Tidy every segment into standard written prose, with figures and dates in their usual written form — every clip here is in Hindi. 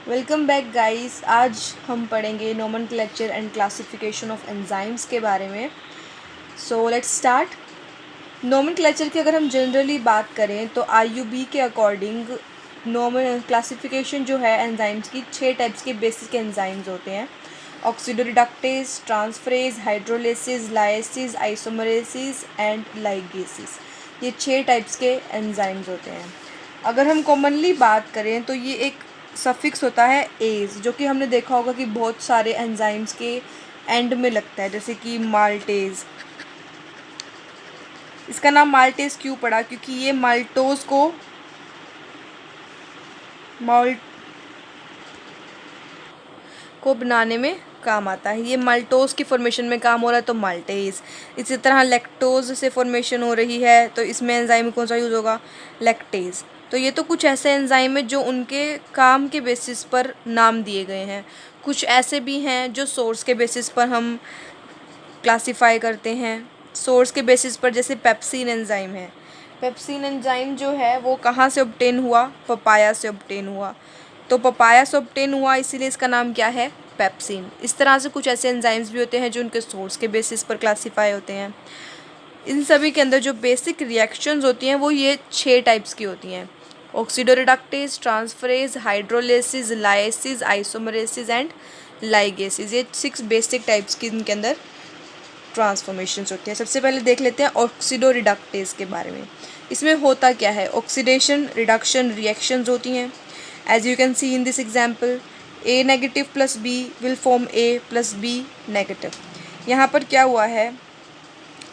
Welcome back guys. आज हम पढ़ेंगे nomenclature and classification of enzymes के बारे में। So let's start. नोमेनक्लेचर की अगर हम जनरली बात करें तो IUB के अकॉर्डिंग क्लासिफिकेशन जो है एंजाइम्स की 6 टाइप्स के बेसिक एंजाइम्स होते हैं। ऑक्सीडोरिडक्टेज, ट्रांसफरेज, हाइड्रोलिसिस, लाइसिस, आइसोमरेसिस एंड लाइगेसिस। ये 6 टाइप्स के एंजाइम्स होते हैं। अगर हम कॉमनली बात करें तो ये एक सफिक्स होता है एज, जो कि हमने देखा होगा कि बहुत सारे एंजाइम्स के एंड में लगता है, जैसे कि माल्टेज। इसका नाम माल्टेज क्यों पड़ा? क्योंकि ये माल्टोज को बनाने में काम आता है। ये माल्टोज की फॉर्मेशन में काम हो रहा है तो माल्टेज। इसी तरह लैक्टोज से फॉर्मेशन हो रही है तो इसमें एंजाइम कौन सा यूज़ होगा? लैक्टेज। तो ये तो कुछ ऐसे एंजाइम है जो उनके काम के बेसिस पर नाम दिए गए हैं। कुछ ऐसे भी हैं जो सोर्स के बेसिस पर हम क्लासिफाई करते हैं। सोर्स के बेसिस पर जैसे पेप्सिन एंजाइम है। पेप्सिन एंजाइम जो है वो कहाँ से ऑब्टेन हुआ? पपाया से ऑब्टेन हुआ। तो पपाया से ऑब्टेन हुआ इसीलिए इसका नाम क्या है? पेप्सिन। इस तरह से कुछ ऐसे एंजाइम्स भी होते हैं जो उनके सोर्स के बेसिस पर क्लासीफाई होते हैं। इन सभी के अंदर जो बेसिक रिएक्शंस होती हैं वो ये 6 टाइप्स की होती हैं। ऑक्सीडोरिडक्टेज, ट्रांसफरेज, हाइड्रोलिसिस, लाइसिस, आइसोमरेसिस एंड लाइगेसिस। ये 6 बेसिक टाइप्स की इनके अंदर ट्रांसफॉर्मेशंस होती हैं। सबसे पहले देख लेते हैं ऑक्सीडोरिडक्टेज के बारे में। इसमें होता क्या है? ऑक्सीडेशन रिडक्शन रिएक्शंस होती हैं। As you can see in this example, A negative plus B will form A plus B negative. यहाँ पर क्या हुआ है?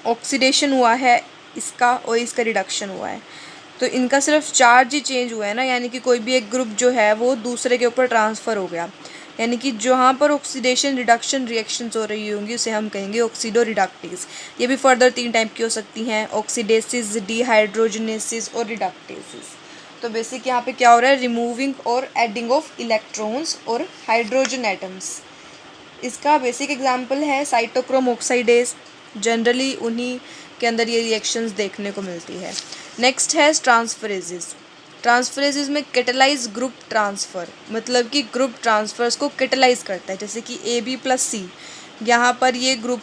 ऑक्सीडेशन हुआ है इसका और इसका रिडक्शन हुआ है, तो इनका सिर्फ चार्ज ही चेंज हुआ है ना, यानी कि कोई भी एक ग्रुप जो है वो दूसरे के ऊपर ट्रांसफ़र हो गया। यानी कि जहाँ पर ऑक्सीडेशन रिडक्शन रिएक्शंस हो रही होंगी उसे हम कहेंगे ऑक्सीडोरिडक्टेज। ये भी फर्दर 3 टाइप की हो सकती हैं, ऑक्सीडेसिस, डिहाइड्रोजनेसिस और रिडक्टेसिस। तो बेसिक यहाँ पे क्या हो रहा है? रिमूविंग और एडिंग ऑफ इलेक्ट्रॉन्स और हाइड्रोजन एटम्स। इसका बेसिक एग्जांपल है साइटोक्रोम ऑक्साइडेज। जनरली उन्हीं के अंदर ये रिएक्शंस देखने को मिलती है। नेक्स्ट है ट्रांसफरेजेस। ट्रांसफरेजेस में कैटेलाइज ग्रुप ट्रांसफ़र, मतलब कि ग्रुप ट्रांसफर्स को कैटेलाइज करता है। जैसे कि AB प्लस C, यहाँ पर ये ग्रुप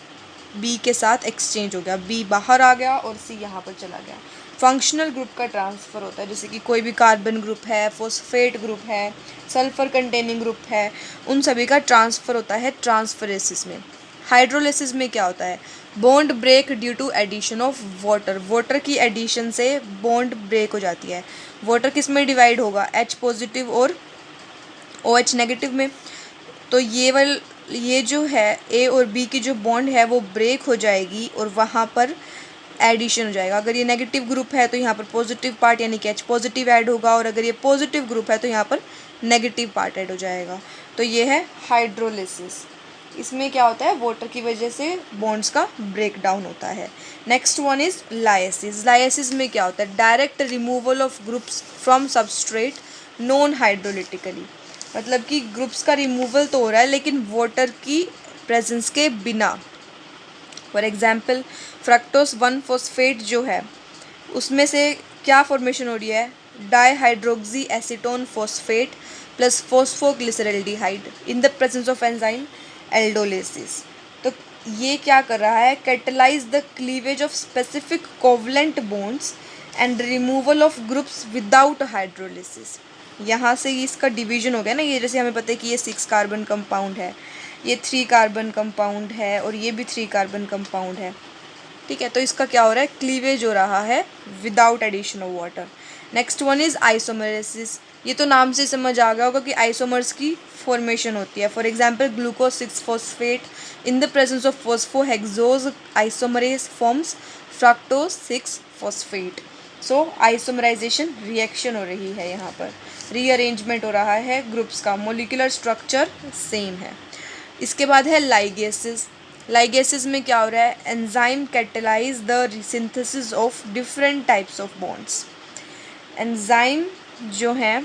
B के साथ एक्सचेंज हो गया, B बाहर आ गया और C यहाँ पर चला गया। फंक्शनल ग्रुप का ट्रांसफ़र होता है, जैसे कि कोई भी कार्बन ग्रुप है, फॉस्फेट ग्रुप है, सल्फर कंटेनिंग ग्रुप है, उन सभी का ट्रांसफ़र होता है ट्रांसफरेसिस में। हाइड्रोलिसिस में क्या होता है? Bond break due to addition of water. Water की एडिशन से बॉन्ड ब्रेक हो जाती है। वाटर किस में डिवाइड होगा? H पॉजिटिव और OH नेगेटिव में। तो ये जो है A और B की जो बॉन्ड है वो ब्रेक हो जाएगी और वहाँ पर एडिशन हो जाएगा। अगर ये नेगेटिव ग्रुप है तो यहाँ पर पॉजिटिव पार्ट यानी कि H पॉजिटिव ऐड होगा, और अगर ये पॉजिटिव ग्रुप है तो यहाँ पर नेगेटिव पार्ट ऐड हो जाएगा। तो ये है हाइड्रोलिसिस। इसमें क्या होता है? वाटर की वजह से बॉन्ड्स का ब्रेक डाउन होता है। Next one is lysis. Lysis में क्या होता है? Direct removal of groups from substrate non hydrolytically. मतलब कि ग्रुप्स का रिमूवल तो हो रहा है लेकिन वाटर की प्रेजेंस के बिना। फॉर एग्जाम्पल फ्रक्टोज 1-फॉस्फेट जो है उसमें से क्या फॉर्मेशन हो रही है? Dihydroxy acetone phosphate plus phosphoglyceraldehyde in the presence of enzyme aldolases. तो ये क्या कर रहा है? Catalyse the cleavage of specific covalent bonds and removal of groups without hydrolysis. यहाँ से इसका डिवीजन हो गया ना, ये जैसे हमें पता है कि ये 6 कार्बन कंपाउंड है, ये 3 कार्बन कंपाउंड है और ये भी 3 कार्बन कंपाउंड है। ठीक है, तो इसका क्या हो रहा है? क्लीवेज हो रहा है without addition of water. Next one is isomerases. ये तो नाम से समझ आ गया होगा कि आइसोमर्स की फॉर्मेशन होती है। फॉर एग्जाम्पल ग्लूकोज 6-फॉस्फेट in the presence of phosphohexose isomerase forms fructose 6-फॉस्फेट। सो आइसोमराइजेशन रिएक्शन हो रही है, यहाँ पर रीअरेंजमेंट हो रहा है ग्रुप्स का। मोलिकुलर स्ट्रक्चर सेम है। इसके बाद है लाइगेसिस। लाइगेसिस में क्या हो रहा है? Enzyme catalyse the synthesis of different types of bonds. Enzyme जो हैं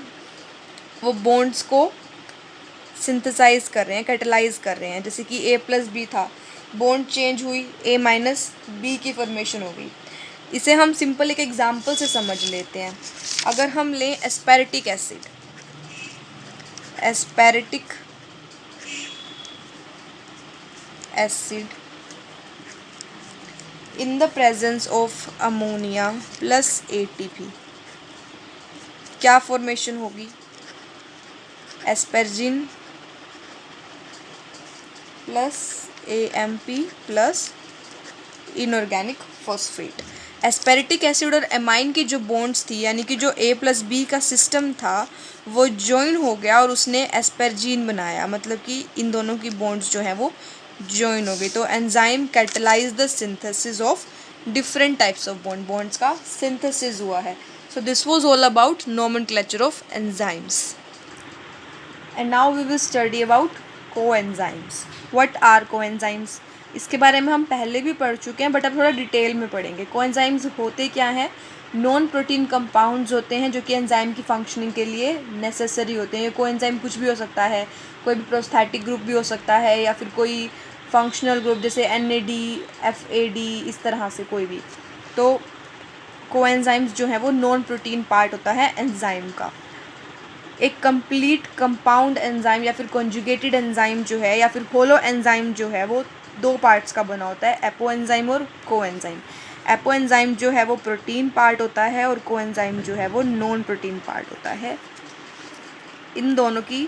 वो बॉन्ड्स को सिंथेसाइज कर रहे हैं, कैटलाइज कर रहे हैं। जैसे कि A प्लस B था, बॉन्ड चेंज हुई, A माइनस B की फॉर्मेशन हो गई। इसे हम सिंपल एक एग्जाम्पल से समझ लेते हैं। अगर हम लें aspartic acid, aspartic acid in the presence of ammonia plus ATP, क्या फॉर्मेशन होगी? Asparagine plus AMP plus inorganic phosphate. Aspartic acid और एमाइन की जो बॉन्ड्स थी, यानी कि जो A प्लस B का सिस्टम था, वो जॉइन हो गया और उसने एस्पेरजीन बनाया, मतलब कि इन दोनों की बॉन्ड्स जो हैं वो जॉइन हो गई। तो enzyme catalyse the synthesis of different types of bonds का सिंथेसिस हुआ है। So this was all about nomenclature of enzymes. And now we will study about coenzymes. What are coenzymes? इसके बारे में हम पहले भी पढ़ चुके हैं, बट अब थोड़ा डिटेल में पढ़ेंगे। कोएंजाइम्स होते क्या हैं? नॉन प्रोटीन कंपाउंड्स होते हैं जो कि एंजाइम की फंक्शनिंग के लिए नेसेसरी होते हैं। ये कोएंजाइम कुछ भी हो सकता है, कोई भी प्रोस्थेटिक ग्रुप भी हो सकता है, या फिर कोई फंक्शनल ग्रुप जैसे NAD, FAD, इस तरह से कोई भी। तो कोएंजाइम्स जो है वो नॉन प्रोटीन पार्ट होता है एंजाइम का। एक कंप्लीट कंपाउंड एंजाइम या फिर कॉन्जुगेटेड एंजाइम जो है, या फिर होलो एंजाइम जो है, वो दो पार्ट्स का बना होता है, एपो एंजाइम और कोएंजाइम। एपो एंजाइम जो है वो प्रोटीन पार्ट होता है और कोएंजाइम जो है वो नॉन प्रोटीन पार्ट होता है। इन दोनों की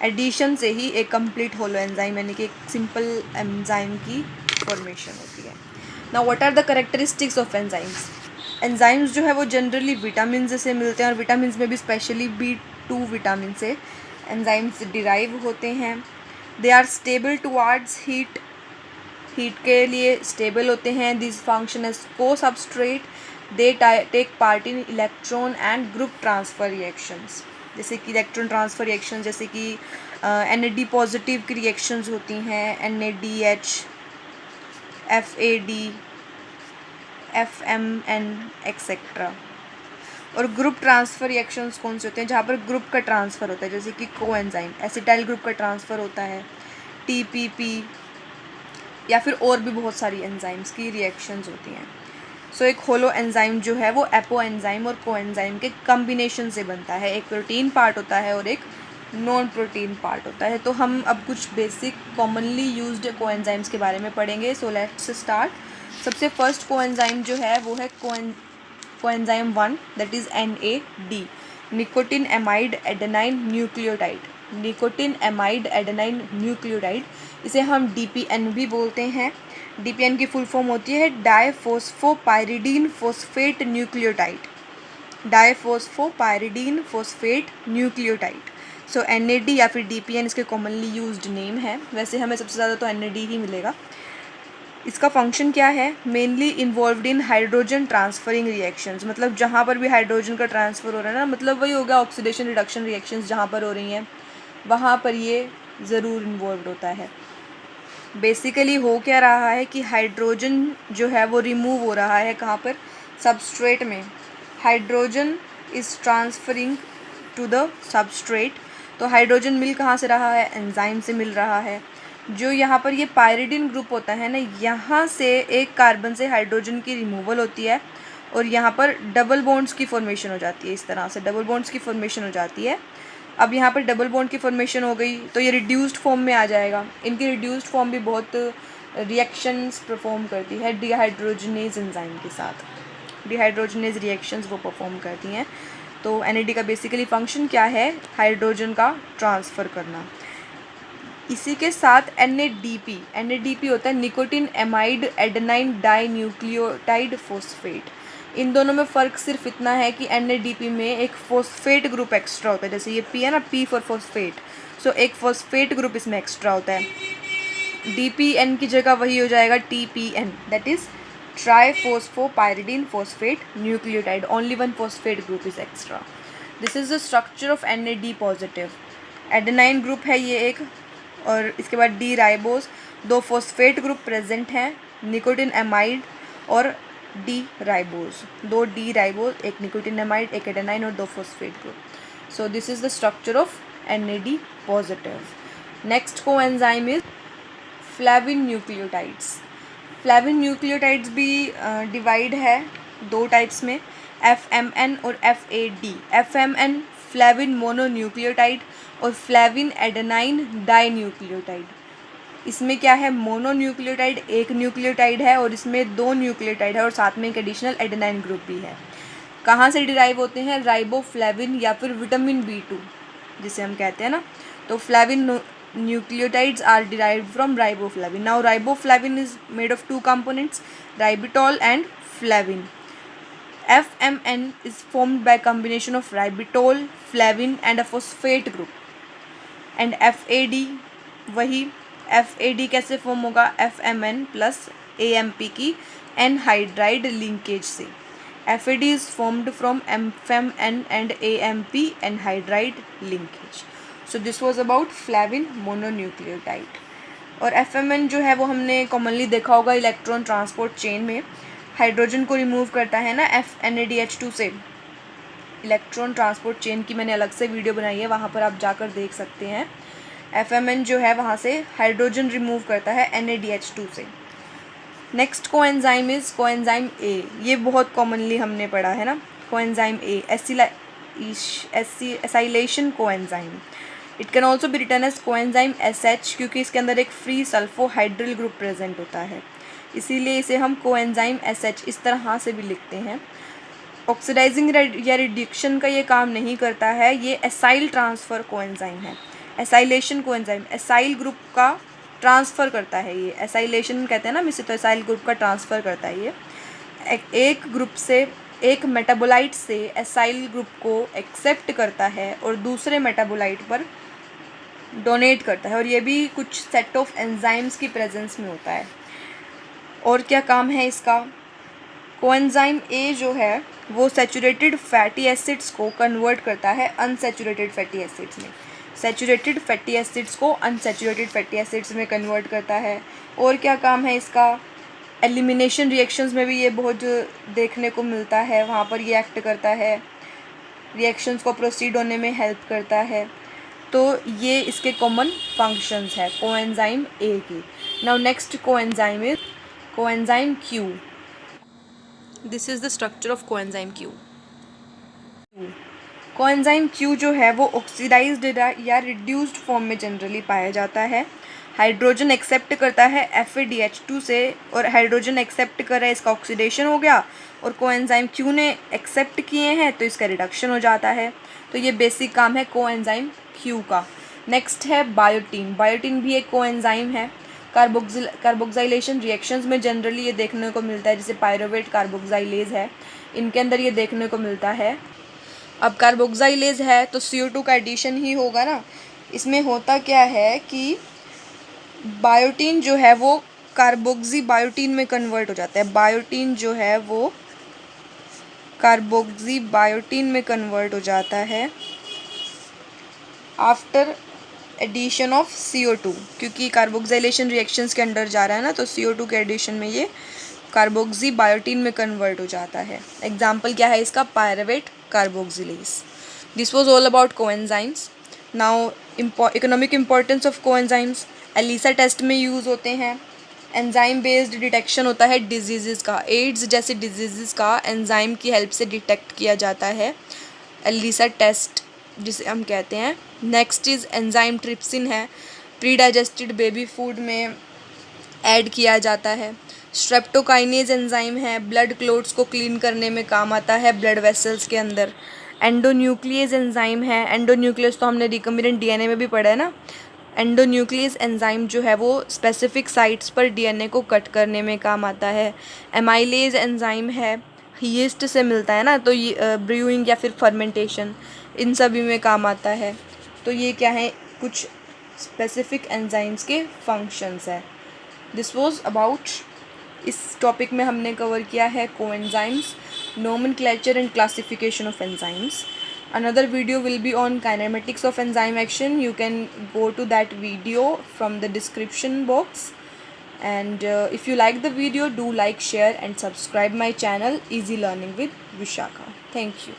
एडिशन से ही एक कंप्लीट होलो एंजाइम यानी कि एक सिंपल एंजाइम की फॉर्मेशन होती है। Now what are the characteristics of enzymes? Enzymes जो है वो जनरली विटामिन से मिलते हैं, और विटामिन में भी स्पेशली B2 विटामिन से एंजाइम्स डिराइव होते हैं। They are stable towards heat के लिए स्टेबल होते हैं। This function as co substrate. They take part in electron and group transfer reactions, जैसे कि इलेक्ट्रॉन ट्रांसफर रिएक्शन, जैसे कि NAD पॉजिटिव की रिएक्शंस होती हैं, NADH, FAD, FMN एक्सेट्रा। और ग्रुप ट्रांसफ़र रिएक्शंस कौन से होते हैं? जहाँ पर ग्रुप का ट्रांसफ़र होता है, जैसे कि कोएंजाइम एसिटाइल ग्रुप का ट्रांसफ़र होता है, TPP, या फिर और भी बहुत सारी एंजाइम्स की रिएक्शंस होती हैं। सो एक होलो एंजाइम जो है वो एपो एंजाइम और कोएंजाइम के कम्बिनेशन से बनता है। एक प्रोटीन पार्ट होता है और एक नॉन प्रोटीन पार्ट होता है। तो हम अब कुछ बेसिक कॉमनली यूज्ड कोएंजाइम्स के बारे में पढ़ेंगे। So let's start. सबसे फर्स्ट कोएंजाइम जो है वो है coenzyme 1, that is NAD, nicotine amide adenine nucleotide. Nicotine amide adenine nucleotide, इसे हम DPN भी बोलते हैं। DPN की फुल फॉर्म होती है diphosphopyridine phosphate nucleotide. Diphosphopyridine phosphate nucleotide. So NAD या फिर DPN इसके कॉमनली यूज्ड नेम है। वैसे हमें सबसे ज़्यादा तो NAD ही मिलेगा। इसका फंक्शन क्या है? Mainly involved in hydrogen transferring reactions, मतलब जहाँ पर भी हाइड्रोजन का ट्रांसफ़र हो रहा है ना, मतलब वही हो गया ऑक्सीडेशन रिडक्शन रिएक्शंस जहाँ पर हो रही हैं, वहाँ पर ये ज़रूर इन्वॉल्व होता है। बेसिकली हो क्या रहा है कि हाइड्रोजन जो है वो रिमूव हो रहा है, कहाँ पर? सबस्ट्रेट में। Hydrogen is transferring to the substrate. तो हाइड्रोजन मिल कहाँ से रहा है? एंजाइम से मिल रहा है। जो यहाँ पर ये पायरिडीन ग्रुप होता है ना, यहाँ से एक कार्बन से हाइड्रोजन की रिमूवल होती है और यहाँ पर डबल बॉन्ड्स की फॉर्मेशन हो जाती है। इस तरह से डबल बॉन्ड्स की फॉर्मेशन हो जाती है। अब यहाँ पर डबल बॉन्ड की फॉर्मेशन हो गई तो ये रिड्यूस्ड फॉर्म में आ जाएगा। इनकी रिड्यूस्ड फॉर्म भी बहुत रिएक्शंस परफॉर्म करती है डिहाइड्रोजनेज एंजाइम के साथ। डिहाइड्रोजनेज रिएक्शंस वो परफॉर्म करती हैं। तो NAD का बेसिकली फंक्शन क्या है? हाइड्रोजन का ट्रांसफ़र करना। इसी के साथ NADP होता है nicotinamide adenine dinucleotide phosphate. इन दोनों में फ़र्क सिर्फ इतना है कि NADP में एक फॉस्फेट ग्रुप एक्स्ट्रा होता है, जैसे ये P है ना, P फॉर फॉस्फेट। सो एक फॉस्फेट ग्रुप इसमें एक्स्ट्रा होता है। DPN की जगह वही हो जाएगा TPN, that is triphosphopyridine phosphate nucleotide. Only one phosphate group is extra. This is the structure of NAD positive. Adenine group है ये एक, और इसके बाद डी राइबोस। दो फॉस्फेट ग्रुप प्रेजेंट हैं, निकोटिन एमाइड और डी राइबोस। दो डी राइबोस, एक निकोटिन एमाइड, एक एडेनाइन और दो phosphate group. So this is the structure of NAD positive. Next coenzyme is flavin nucleotides. Flavin nucleotides भी डिवाइड है दो टाइप्स में, FMN और FAD। FMN फ्लेविन मोनोन्यूक्लियोटाइड और फ्लेविन एडेनाइन डाइन्यूक्लियोटाइड। इसमें क्या है, मोनोन्यूक्लियोटाइड एक न्यूक्लियोटाइड है और इसमें 2 न्यूक्लियोटाइड है और साथ में एक एडिशनल एडेनाइन ग्रुप भी है। कहाँ से डिराइव होते हैं, राइबोफ्लेविन या फिर विटामिन B2 जिसे हम कहते हैं ना। तो flavin nucleotides are derived from riboflavin. Now riboflavin is made of 2 components, ribitol and flavin. FMN is formed by combination of ribitol, flavin and a phosphate group. And FAD वही FAD कैसे फॉर्म होगा, FMN प्लस AMP की एनहाइड्राइड लिंकेज से। FAD is formed from FMN and AMP anhydride linkage. So this was about flavin mononucleotide. और FMN जो है वो हमने कॉमनली देखा होगा इलेक्ट्रॉन ट्रांसपोर्ट चेन में हाइड्रोजन को रिमूव करता है ना NADH2 से। इलेक्ट्रॉन ट्रांसपोर्ट चेन की मैंने अलग से वीडियो बनाई है, वहाँ पर आप जाकर देख सकते हैं। FMN जो है वहाँ से हाइड्रोजन रिमूव करता है NADH2 से। Next coenzyme is coenzyme A। ये बहुत कॉमनली हमने पढ़ा है ना, coenzyme A acylation coenzyme. It can also be written as coenzyme SH क्योंकि इसके अंदर एक फ्री सल्फोहाइड्रिल ग्रुप प्रेजेंट होता है, इसीलिए इसे हम कोएंजाइम SH इस तरह से भी लिखते हैं। ऑक्सीडाइजिंग या रिडक्शन का ये काम नहीं करता है, ये एसाइल ट्रांसफ़र कोएंजाइम है। एसाइलेशन कोएंजाइम एसाइल ग्रुप का ट्रांसफ़र करता है, ये एसाइलेशन कहते हैं ना इसे, तो एसाइल ग्रुप का ट्रांसफ़र करता है ये। एक ग्रुप से एक मेटाबोलाइट से एसाइल ग्रुप को एक्सेप्ट करता है और दूसरे मेटाबोलाइट पर डोनेट करता है, और ये भी कुछ सेट ऑफ एंजाइम्स की प्रेजेंस में होता है। और क्या काम है इसका, कोएंजाइम A जो है वो सैचुरेटेड फैटी एसिड्स को कन्वर्ट करता है अनसैचुरेटेड फैटी एसिड्स में, सैचुरेटेड फैटी एसिड्स को अनसैचुरेटेड फैटी एसिड्स में कन्वर्ट करता है। और क्या काम है इसका, एलिमिनेशन रिएक्शंस में भी ये बहुत देखने को मिलता है, वहाँ पर ये एक्ट करता है, रिएक्शंस को प्रोसीड होने में हेल्प करता है। तो ये इसके कॉमन फंक्शंस है कोएंजाइम A की। Now next coenzyme is coenzyme Q। This is the structure of coenzyme Q। Coenzyme Q जो है वो ऑक्सीडाइज्ड या रिड्यूस्ड फॉर्म में जनरली पाया जाता है। हाइड्रोजन एक्सेप्ट करता है FADH2 से, और हाइड्रोजन एक्सेप्ट कर रहा है, इसका ऑक्सीडेशन हो गया, और कोएंजाइम Q ने एक्सेप्ट किए हैं तो इसका रिडक्शन हो जाता है। तो ये बेसिक काम है कोएंजाइम Q का। नेक्स्ट है बायोटीन। बायोटीन भी एक कोएंजाइम है। कार्बोक्साइलेशन रिएक्शंस में जनरली ये देखने को मिलता है, जैसे पायरोवेट कार्बोक्साइलेज है, इनके अंदर ये देखने को मिलता है। अब कार्बोक्साइलेज है तो CO2 का एडिशन ही होगा ना। इसमें होता क्या है कि बायोटीन जो है वो कार्बोक्सी बायोटीन में कन्वर्ट हो जाता है। बायोटीन जो है वो कार्बोक्सी बायोटीन में कन्वर्ट हो जाता है आफ्टर एडिशन ऑफ CO2, क्योंकि कार्बोक्साइलेशन रिएक्शंस के अंदर जा रहा है ना, तो CO2 के एडिशन में ये कार्बोक्सी बायोटीन में कन्वर्ट हो जाता है। एग्जाम्पल क्या है इसका, pyruvate carboxylase. This was all about coenzymes. Now economic importance of coenzymes. ELISA test में यूज़ होते हैं। एंजाइम बेस्ड डिटेक्शन होता है डिजीज़ का, एड्स जैसे डिजीज़ का एंजाइम की हेल्प से डिटेक्ट किया जाता है, एलिसा टेस्ट जिसे हम कहते हैं। नेक्स्ट इज़ एंजाइम ट्रिप्सिन है, प्री डाइजेस्टेड बेबी फूड में ऐड किया जाता है। स्ट्रेप्टोकाइनेज एंजाइम है, ब्लड क्लोट्स को क्लीन करने में काम आता है ब्लड वेसल्स के अंदर। एंडोन्यूक्लियस एंजाइम है, एंडोन्यूक्लियस तो हमने रिकम्बिनेंट DNA में भी पढ़ा है ना। एंडोन्यूक्लियस एंजाइम जो है वो स्पेसिफिक साइट्स पर DNA को कट करने में काम आता है। एमाइलेज एंजाइम है, यीस्ट से मिलता है ना, तो ये ब्रूइंग या फिर फर्मेंटेशन इन सभी में काम आता है। तो ये क्या है, कुछ स्पेसिफिक एंजाइम्स के फंक्शंस है। दिस वॉज अबाउट, इस टॉपिक में हमने कवर किया है coenzymes, nomenclature and classification of enzymes. Another video will be on kinematics of enzyme action. You can go to that video from the description box. And if you like the video, do like, share and subscribe my channel Easy Learning with Vishakha. Thank you.